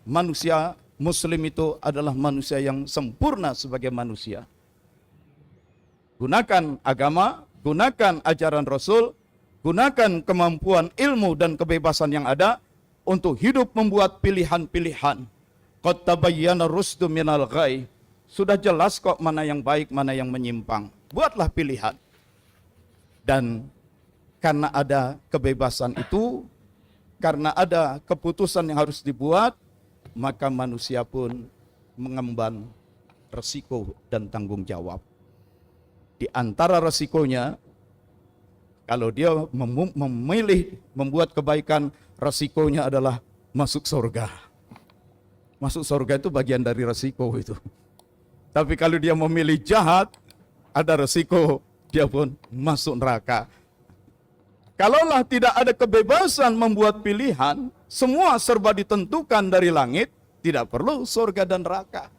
manusia Muslim itu adalah manusia yang sempurna sebagai manusia. Gunakan agama, gunakan ajaran Rasul, gunakan kemampuan ilmu dan kebebasan yang ada untuk hidup membuat pilihan-pilihan. Qad tabayyana rusdu minal ghai. Sudah jelas kok mana yang baik, mana yang menyimpang. Buatlah pilihan. Dan karena ada kebebasan itu, karena ada keputusan yang harus dibuat, maka manusia pun mengemban resiko dan tanggung jawab. Di antara resikonya, kalau dia memilih membuat kebaikan, resikonya adalah masuk surga. Masuk surga itu bagian dari resiko itu. Tapi kalau dia memilih jahat, ada resiko dia pun masuk neraka. Kalaulah tidak ada kebebasan membuat pilihan, semua serba ditentukan dari langit, tidak perlu surga dan neraka.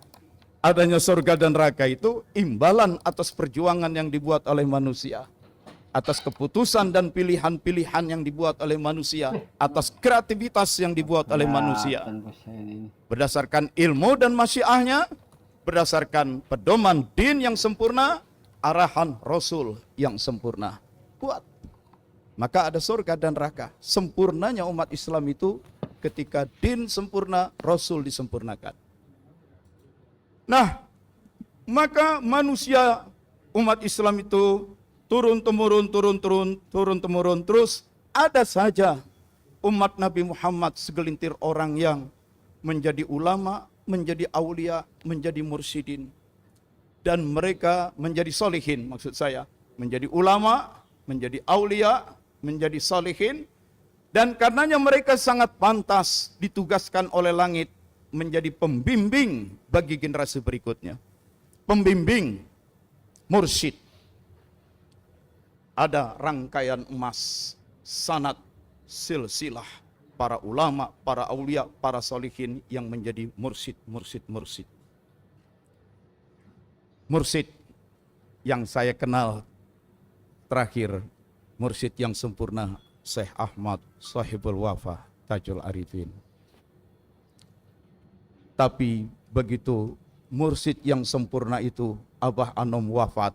Adanya surga dan neraka itu imbalan atas perjuangan yang dibuat oleh manusia, atas keputusan dan pilihan-pilihan yang dibuat oleh manusia, atas kreativitas yang dibuat oleh manusia. Berdasarkan ilmu dan masyiahnya, berdasarkan pedoman din yang sempurna, arahan Rasul yang sempurna. Buat. Maka ada surga dan neraka. Sempurnanya umat Islam itu ketika din sempurna, Rasul disempurnakan. Nah, maka manusia umat Islam itu turun-temurun, turun-temurun, terus ada saja umat Nabi Muhammad segelintir orang yang menjadi ulama, menjadi aulia, menjadi mursyidin. Dan mereka menjadi solihin, maksud saya. Menjadi ulama, menjadi aulia, menjadi solihin. Dan karenanya mereka sangat pantas ditugaskan oleh langit menjadi pembimbing bagi generasi berikutnya. Pembimbing, mursyid. Ada rangkaian emas, sanad, silsilah para ulama, para aulia, para solihin yang menjadi mursyid. Mursyid yang saya kenal terakhir, mursyid yang sempurna, Syekh Ahmad Sahibul Wafa Tajul Arifin. Tapi begitu mursyid yang sempurna itu Abah Anom wafat,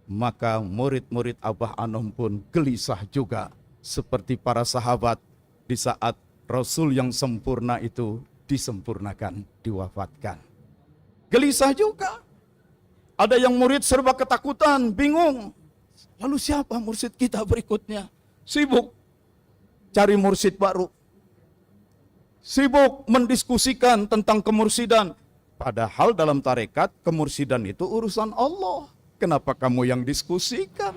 maka murid-murid Abah Anom pun gelisah juga seperti para sahabat di saat Rasul yang sempurna itu disempurnakan, diwafatkan. Gelisah juga. Ada yang murid serba ketakutan, bingung. Lalu siapa mursyid kita berikutnya? Sibuk cari mursyid baru. Sibuk mendiskusikan tentang kemursidan. Padahal dalam tarekat, kemursidan itu urusan Allah. Kenapa kamu yang diskusikan?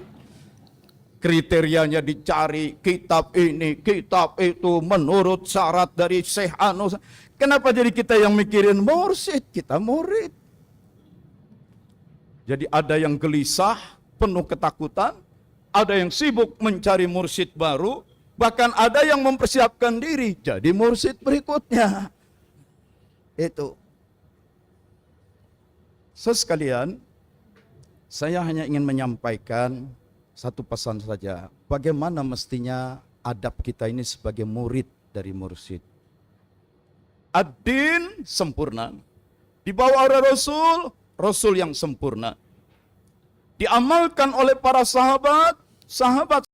Kriterianya dicari, kitab ini, kitab itu, menurut syarat dari Syekh Anu. Kenapa jadi kita yang mikirin mursyid? Kita murid. Jadi ada yang gelisah, penuh ketakutan. Ada yang sibuk mencari mursyid baru. Bahkan ada yang mempersiapkan diri jadi mursyid berikutnya. Itu. Sekalian, saya hanya ingin menyampaikan satu pesan saja. Bagaimana mestinya adab kita ini sebagai murid dari mursyid. Ad-din sempurna. Dibawa oleh Rasul, Rasul yang sempurna. Diamalkan oleh para sahabat, sahabat